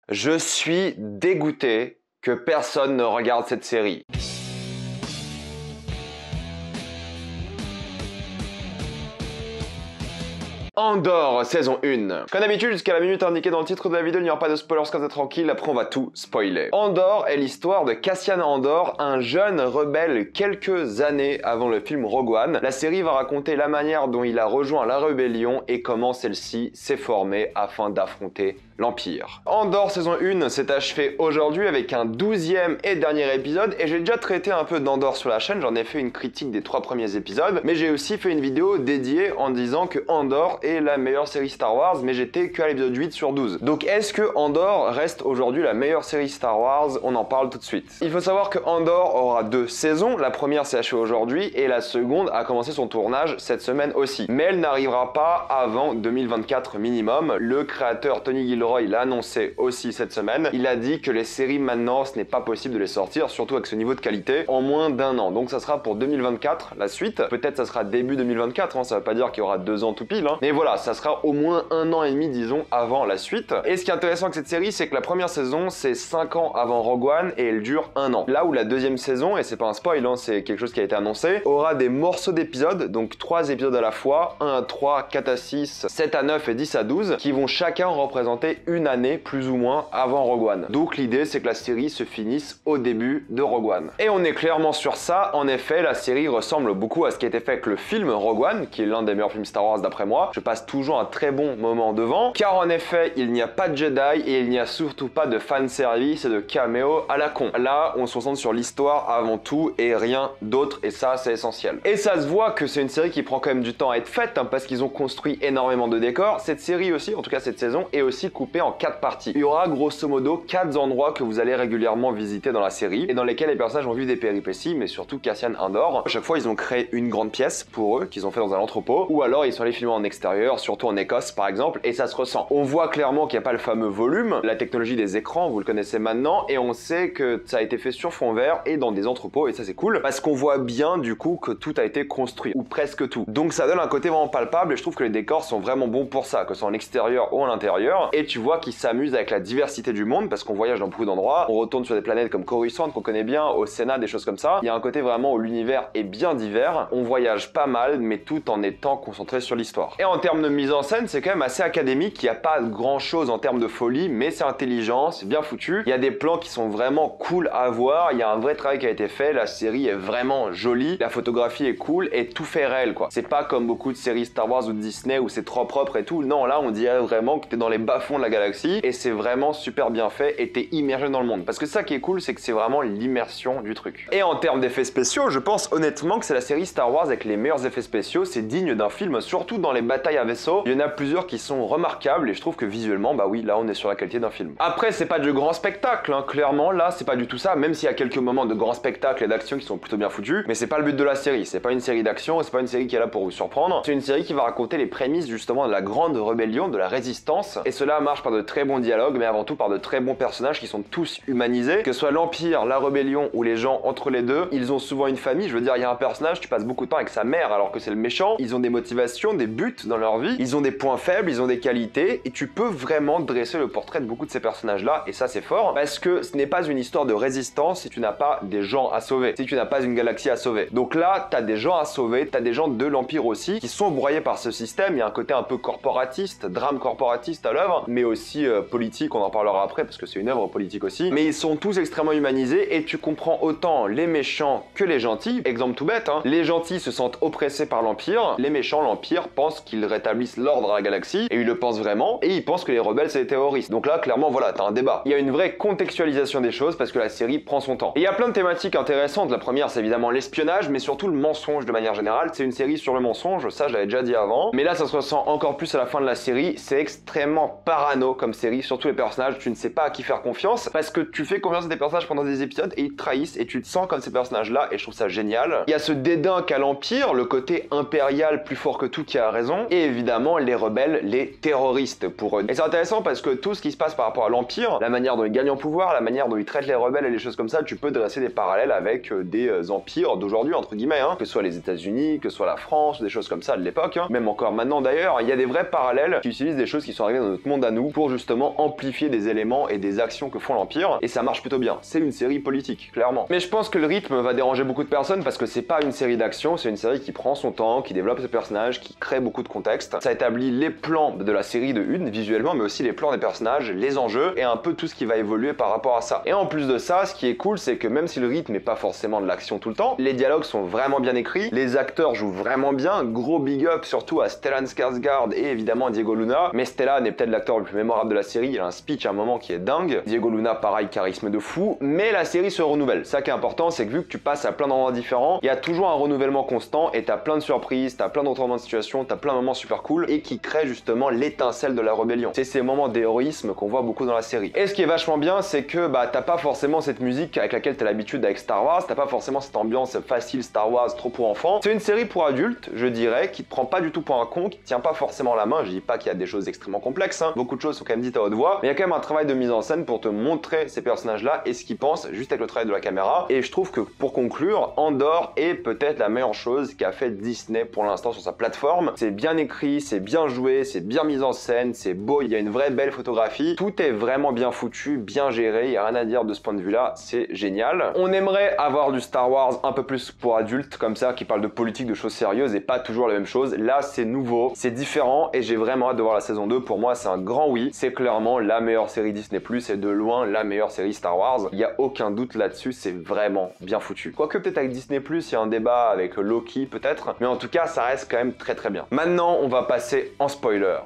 Je suis dégoûté que personne ne regarde cette série. Andor, saison 1. Comme d'habitude, jusqu'à la minute indiquée dans le titre de la vidéo, il n'y aura pas de spoilers, comme ça tranquille, après on va tout spoiler. Andor est l'histoire de Cassian Andor, un jeune rebelle quelques années avant le film Rogue One. La série va raconter la manière dont il a rejoint la rébellion et comment celle-ci s'est formée afin d'affronter l'Empire. Andor saison 1 s'est achevé aujourd'hui avec un 12e et dernier épisode, et j'ai déjà traité un peu d'Andor sur la chaîne, j'en ai fait une critique des 3 premiers épisodes, mais j'ai aussi fait une vidéo dédiée en disant que Andor est la meilleure série Star Wars, mais j'étais que à l'épisode 8 sur 12. Donc est-ce que Andor reste aujourd'hui la meilleure série Star Wars? On en parle tout de suite. Il faut savoir que Andor aura 2 saisons, la première s'est achevée aujourd'hui, et la seconde a commencé son tournage cette semaine aussi. Mais elle n'arrivera pas avant 2024 minimum. Le créateur Tony Gilroy l'a annoncé aussi cette semaine. Il a dit que les séries maintenant, ce n'est pas possible de les sortir, surtout avec ce niveau de qualité, en moins d'1 an. Donc ça sera pour 2024 la suite. Peut-être ça sera début 2024, hein, ça veut pas dire qu'il y aura 2 ans tout pile. Hein. Mais voilà, ça sera au moins 1 an et demi, disons, avant la suite. Et ce qui est intéressant avec cette série, c'est que la première saison, c'est 5 ans avant Rogue One et elle dure 1 an. Là où la deuxième saison, et c'est pas un spoil, hein, c'est quelque chose qui a été annoncé, aura des morceaux d'épisodes, donc 3 épisodes à la fois, 1 à 3, 4 à 6, 7 à 9 et 10 à 12, qui vont chacun représenter une année plus ou moins avant Rogue One. Donc l'idée c'est que la série se finisse au début de Rogue One. Et on est clairement sur ça, en effet la série ressemble beaucoup à ce qui a été fait avec le film Rogue One, qui est l'un des meilleurs films Star Wars d'après moi. Je passe toujours un très bon moment devant, car en effet il n'y a pas de Jedi et il n'y a surtout pas de fanservice et de caméo à la con. Là on se concentre sur l'histoire avant tout et rien d'autre, et ça c'est essentiel. Et ça se voit que c'est une série qui prend quand même du temps à être faite, hein, parce qu'ils ont construit énormément de décors. Cette série aussi, en tout cas cette saison, est aussi coupée en 4 parties. Il y aura grosso modo 4 endroits que vous allez régulièrement visiter dans la série et dans lesquels les personnages vont vivre des péripéties, mais surtout Cassian Andor. À chaque fois, ils ont créé une grande pièce pour eux qu'ils ont fait dans un entrepôt, ou alors ils sont allés filmer en extérieur, surtout en Écosse par exemple, et ça se ressent. On voit clairement qu'il n'y a pas le fameux volume, la technologie des écrans, vous le connaissez maintenant, et on sait que ça a été fait sur fond vert et dans des entrepôts, et ça c'est cool, parce qu'on voit bien du coup que tout a été construit, ou presque tout. Donc ça donne un côté vraiment palpable, et je trouve que les décors sont vraiment bons pour ça, que ce soit en extérieur ou en intérieur, et tu vois qu'ils s'amusent avec la diversité du monde, parce qu'on voyage dans beaucoup d'endroits, on retourne sur des planètes comme Coruscant qu'on connaît bien, au Sénat, des choses comme ça. Il y a un côté vraiment où l'univers est bien divers, on voyage pas mal, mais tout en étant concentré sur l'histoire. Et en termes de mise en scène, c'est quand même assez académique, il n'y a pas grand chose en termes de folie, mais c'est intelligent, c'est bien foutu, il y a des plans qui sont vraiment cool à voir, il y a un vrai travail qui a été fait, la série est vraiment jolie, la photographie est cool, et tout fait réel quoi. C'est pas comme beaucoup de séries Star Wars ou Disney où c'est trop propre et tout, non là on dirait vraiment que t'es dans les bas-fonds de la galaxie, et c'est vraiment super bien fait et t'es immergé dans le monde. Parce que ça qui est cool, c'est que c'est vraiment l'immersion du truc. Et en termes d'effets spéciaux, je pense honnêtement que c'est la série Star Wars avec les meilleurs effets spéciaux, c'est digne d'un film, surtout dans les batailles à vaisseau. Il y en a plusieurs qui sont remarquables et je trouve que visuellement, bah oui, là on est sur la qualité d'un film. Après, c'est pas du grand spectacle, hein. Clairement, là c'est pas du tout ça, même s'il y a quelques moments de grand spectacle et d'action qui sont plutôt bien foutus, mais c'est pas le but de la série, c'est pas une série d'action, c'est pas une série qui est là pour vous surprendre, c'est une série qui va raconter les prémices justement de la grande rébellion, de la résistance, et cela marche par de très bons dialogues, mais avant tout par de très bons personnages qui sont tous humanisés, que ce soit l'Empire, la rébellion ou les gens entre les deux, ils ont souvent une famille. Je veux dire, il y a un personnage, tu passes beaucoup de temps avec sa mère alors que c'est le méchant, ils ont des motivations, des buts dans leur vie, ils ont des points faibles, ils ont des qualités, et tu peux vraiment dresser le portrait de beaucoup de ces personnages-là, et ça c'est fort, parce que ce n'est pas une histoire de résistance si tu n'as pas des gens à sauver, si tu n'as pas une galaxie à sauver. Donc là, t'as des gens à sauver, t'as des gens de l'Empire aussi, qui sont broyés par ce système, il y a un côté un peu corporatiste, drame corporatiste à l'œuvre, mais aussi politique, on en parlera après, parce que c'est une œuvre politique aussi, mais ils sont tous extrêmement humanisés, et tu comprends autant les méchants que les gentils. Exemple tout bête, hein, les gentils se sentent oppressés par l'Empire, les méchants, l'Empire, pensent qu'ils rétablissent l'ordre à la galaxie, et ils le pensent vraiment, et ils pensent que les rebelles c'est des terroristes. Donc là, clairement, voilà, t'as un débat. Il y a une vraie contextualisation des choses, parce que la série prend son temps. Et il y a plein de thématiques intéressantes. La première, c'est évidemment l'espionnage, mais surtout le mensonge de manière générale. C'est une série sur le mensonge, ça je l'avais déjà dit avant, mais là ça se ressent encore plus à la fin de la série. C'est extrêmement parano comme série, surtout les personnages, tu ne sais pas à qui faire confiance, parce que tu fais confiance à des personnages pendant des épisodes et ils te trahissent, et tu te sens comme ces personnages-là, et je trouve ça génial. Il y a ce dédain qu'a l'Empire, le côté impérial plus fort que tout qui a raison, et évidemment les rebelles, les terroristes pour eux. Et c'est intéressant parce que tout ce qui se passe par rapport à l'Empire, la manière dont ils gagnent en pouvoir, la manière dont ils traitent les rebelles et les choses comme ça, tu peux dresser des parallèles avec des empires d'aujourd'hui, entre guillemets, hein, que ce soit les États-Unis, que ce soit la France, des choses comme ça de l'époque, hein. Même encore maintenant d'ailleurs, il y a des vrais parallèles qui utilisent des choses qui sont arrivées dans notre monde à nous pour justement amplifier des éléments et des actions que font l'Empire, et ça marche plutôt bien. C'est une série politique, clairement. Mais je pense que le rythme va déranger beaucoup de personnes parce que c'est pas une série d'action, c'est une série qui prend son temps, qui développe ses personnages, qui crée beaucoup de contexte. Ça établit les plans de la série de une, visuellement, mais aussi les plans des personnages, les enjeux, et un peu tout ce qui va évoluer par rapport à ça. Et en plus de ça, ce qui est cool, c'est que même si le rythme n'est pas forcément de l'action tout le temps, les dialogues sont vraiment bien écrits, les acteurs jouent vraiment bien, gros big up surtout à Stellan Skarsgård et évidemment Diego Luna, mais Stellan est peut-être l'acteur le plus mémorable de la série, il a un speech à un moment qui est dingue, Diego Luna pareil, charisme de fou, mais la série se renouvelle. Ça qui est important, c'est que vu que tu passes à plein d'endroits différents, il y a toujours un renouvellement constant et t'as plein de surprises, t'as plein de retournements de situation, t'as plein de moments super cool et qui créent justement l'étincelle de la rébellion. C'est ces moments d'héroïsme qu'on voit beaucoup dans la série. Et ce qui est vachement bien, c'est que t'as pas forcément cette musique avec laquelle t'as l'habitude avec Star Wars, t'as pas forcément cette ambiance facile Star Wars trop pour enfants. C'est une série pour adultes, je dirais, qui te prend pas du tout pour un con, qui te tient pas forcément la main. Je dis pas qu'il y a des choses extrêmement complexes, hein. Beaucoup de choses sont quand même dites à haute voix, mais il y a quand même un travail de mise en scène pour te montrer ces personnages-là et ce qu'ils pensent juste avec le travail de la caméra. Et je trouve que pour conclure, Andor est peut-être la meilleure chose qu'a fait Disney pour l'instant sur sa plateforme. C'est bien écrit, c'est bien joué, c'est bien mis en scène, c'est beau, il y a une vraie belle photographie. Tout est vraiment bien foutu, bien géré, il y a rien à dire de ce point de vue-là, c'est génial. On aimerait avoir du Star Wars un peu plus pour adultes, comme ça, qui parle de politique, de choses sérieuses et pas toujours la même chose. Là, c'est nouveau, c'est différent et j'ai vraiment hâte de voir la saison 2. Pour moi, c'est un grand oui. C'est clairement la meilleure série Disney+, et de loin la meilleure série Star Wars. Il y a aucun doute là-dessus, c'est vraiment bien foutu. Quoique peut-être avec Disney+, il y a un débat avec Loki peut-être, mais en tout cas, ça reste quand même très très bien. Maintenant, on va passer en spoiler.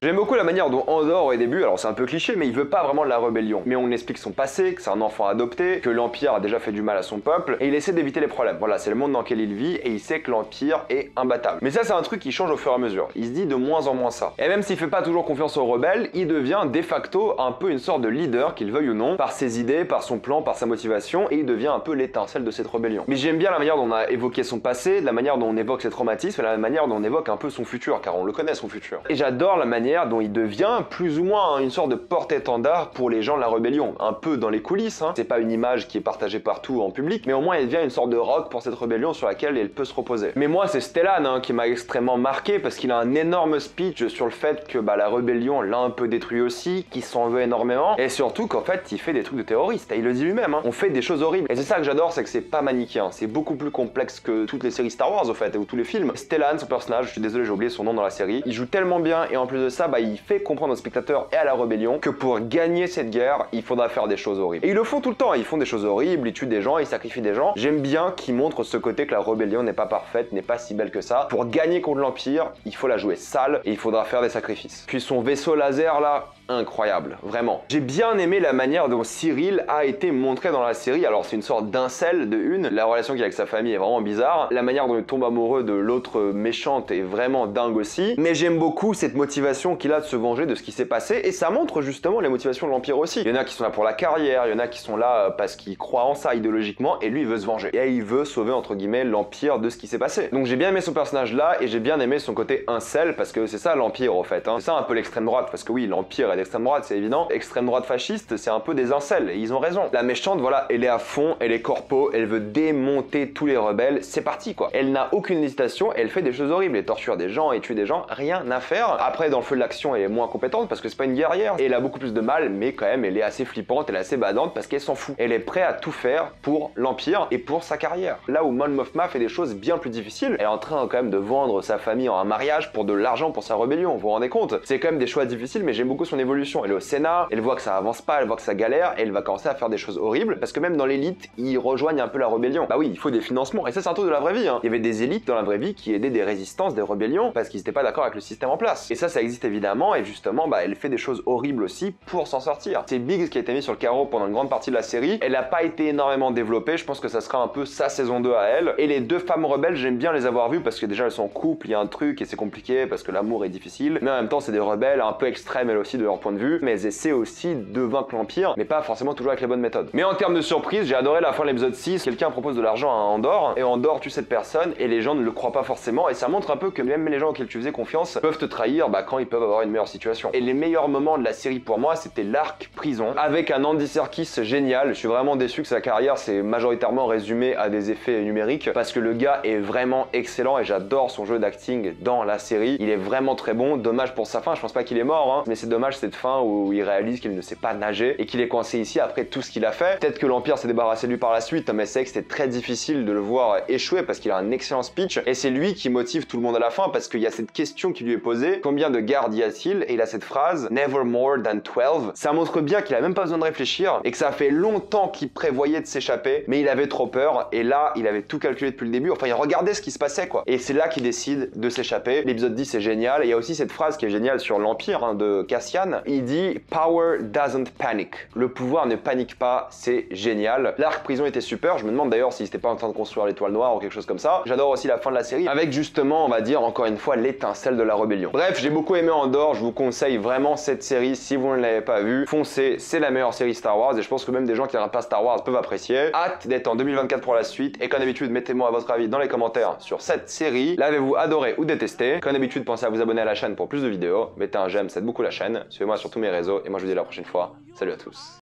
J'aime beaucoup la manière dont Andor au début, alors c'est un peu cliché, mais il veut pas vraiment de la rébellion. Mais on explique son passé, que c'est un enfant adopté, que l'Empire a déjà fait du mal à son peuple, et il essaie d'éviter les problèmes. Voilà, c'est le monde dans lequel il vit, et il sait que l'Empire est imbattable. Mais ça, c'est un truc qui change au fur et à mesure. Il se dit de moins en moins ça. Et même s'il fait pas toujours confiance aux rebelles, il devient de facto un peu une sorte de leader, qu'il veuille ou non, par ses idées, par son plan, par sa motivation, et il devient un peu l'étincelle de cette rébellion. Mais j'aime bien la manière dont on a évoqué son passé, la manière dont on évoque ses traumatismes, et la manière dont on évoque un peu son futur, car on le connaît son futur. Et j'adore la manière dont il devient plus ou moins une sorte de porte-étendard pour les gens de la rébellion, un peu dans les coulisses, hein. C'est pas une image qui est partagée partout en public, mais au moins elle devient une sorte de rock pour cette rébellion sur laquelle elle peut se reposer. Mais moi c'est Stellan hein, qui m'a extrêmement marqué parce qu'il a un énorme speech sur le fait que la rébellion l'a un peu détruit aussi, qu'il s'en veut énormément, et surtout qu'en fait il fait des trucs de terroriste, et il le dit lui-même, hein. On fait des choses horribles, et c'est ça que j'adore, c'est que c'est pas manichéen, c'est beaucoup plus complexe que toutes les séries Star Wars au fait, ou tous les films. Stellan, son personnage, je suis désolé j'ai oublié son nom dans la série, il joue tellement bien, et en plus de ça, il fait comprendre aux spectateurs et à la rébellion que pour gagner cette guerre, il faudra faire des choses horribles. Et ils le font tout le temps, ils font des choses horribles, ils tuent des gens, ils sacrifient des gens. J'aime bien qu'ils montrent ce côté que la rébellion n'est pas parfaite, n'est pas si belle que ça. Pour gagner contre l'Empire, il faut la jouer sale et il faudra faire des sacrifices. Puis son vaisseau laser là, incroyable, vraiment. J'ai bien aimé la manière dont Cyril a été montré dans la série. Alors c'est une sorte d'incel de une, la relation qu'il a avec sa famille est vraiment bizarre, la manière dont il tombe amoureux de l'autre méchante est vraiment dingue aussi, mais j'aime beaucoup cette motivation qu'il a de se venger de ce qui s'est passé, et ça montre justement les motivations de l'Empire aussi. Il y en a qui sont là pour la carrière, il y en a qui sont là parce qu'ils croient en ça idéologiquement, et lui il veut se venger. Et il veut sauver entre guillemets l'Empire de ce qui s'est passé. Donc j'ai bien aimé son personnage là, et j'ai bien aimé son côté incel, parce que c'est ça l'Empire au fait, hein. C'est ça un peu l'extrême droite, parce que oui, l'Empire est d'extrême droite, c'est évident. Extrême droite fasciste, c'est un peu des incels, et ils ont raison. La méchante, voilà, elle est à fond, elle est corpo, elle veut démonter tous les rebelles, c'est parti quoi. Elle n'a aucune hésitation, elle fait des choses horribles, elle torture des gens, et tue des gens, rien à faire. Après, dans le feu de l'action, elle est moins compétente, parce que c'est pas une guerrière, et elle a beaucoup plus de mal, mais quand même, elle est assez flippante, elle est assez badante, parce qu'elle s'en fout. Elle est prête à tout faire pour l'Empire, et pour sa carrière. Là où Mon Mothma fait des choses bien plus difficiles, elle est en train quand même de vendre sa famille en un mariage pour de l'argent pour sa rébellion, vous vous rendez compte? C'est quand même des choix difficiles, mais j'aime beaucoup son évolution. Elle est au Sénat, elle voit que ça avance pas, elle voit que ça galère, et elle va commencer à faire des choses horribles, parce que même dans l'élite, ils rejoignent un peu la rébellion. Bah oui, il faut des financements, et ça c'est un truc de la vraie vie, hein. Il y avait des élites dans la vraie vie qui aidaient des résistances, des rébellions, parce qu'ils étaient pas d'accord avec le système en place. Et ça existe évidemment, et justement, elle fait des choses horribles aussi pour s'en sortir. C'est Biggs qui a été mis sur le carreau pendant une grande partie de la série, elle a pas été énormément développée, je pense que ça sera un peu sa saison 2 à elle. Et les deux femmes rebelles, j'aime bien les avoir vues, parce que déjà elles sont en couple, il y a un truc, et c'est compliqué, parce que l'amour est difficile, mais en même temps c'est des rebelles un peu extrêmes elles aussi de leur leur point de vue, mais elles essaient aussi de vaincre l'Empire, mais pas forcément toujours avec les bonnes méthodes. Mais en termes de surprise, j'ai adoré la fin de l'épisode 6, quelqu'un propose de l'argent à Andor, et Andor tue cette personne, et les gens ne le croient pas forcément, et ça montre un peu que même les gens auxquels tu faisais confiance peuvent te trahir quand ils peuvent avoir une meilleure situation. Et les meilleurs moments de la série pour moi, c'était l'arc prison, avec un Andy Serkis génial. Je suis vraiment déçu que sa carrière s'est majoritairement résumée à des effets numériques, parce que le gars est vraiment excellent, et j'adore son jeu d'acting dans la série. Il est vraiment très bon, dommage pour sa fin, je pense pas qu'il est mort, hein, mais c'est dommage cette fin où il réalise qu'il ne sait pas nager, et qu'il est coincé ici après tout ce qu'il a fait. Peut-être que l'Empire s'est débarrassé de lui par la suite, mais c'est que c'était très difficile de le voir échouer, parce qu'il a un excellent speech, et c'est lui qui motive tout le monde à la fin, parce qu'il y a cette question qui lui est posée, combien de gardes y a-t-il? Et il a cette phrase, never more than 12. Ça montre bien qu'il a même pas besoin de réfléchir, et que ça fait longtemps qu'il prévoyait de s'échapper, mais il avait trop peur, et là, il avait tout calculé depuis le début, enfin il regardait ce qui se passait quoi. Et c'est là qu'il décide de s'échapper. L'épisode 10 est génial, et il y a aussi cette phrase qui est géniale sur l'Empire de Cassian, il dit « Power doesn't panic ». Le pouvoir ne panique pas, c'est génial. L'arc prison était super, je me demande d'ailleurs s'il n'était pas en train de construire l'étoile noire ou quelque chose comme ça. J'adore aussi la fin de la série, avec justement, on va dire, encore une fois, l'étincelle de la rébellion. Bref, j'ai beaucoup aimé Andor, je vous conseille vraiment cette série si vous ne l'avez pas vue. Foncez, c'est la meilleure série Star Wars, et je pense que même des gens qui n'aiment pas Star Wars peuvent apprécier. Hâte d'être en 2024 pour la suite, et comme d'habitude, mettez-moi votre avis dans les commentaires sur cette série. L'avez-vous adoré ou détesté? Comme d'habitude, pensez à vous abonner à la chaîne pour plus de vidéos. Mettez un j'aime, ça aide beaucoup la chaîne. Suivez-moi sur tous mes réseaux, et moi je vous dis à la prochaine fois. Salut à tous.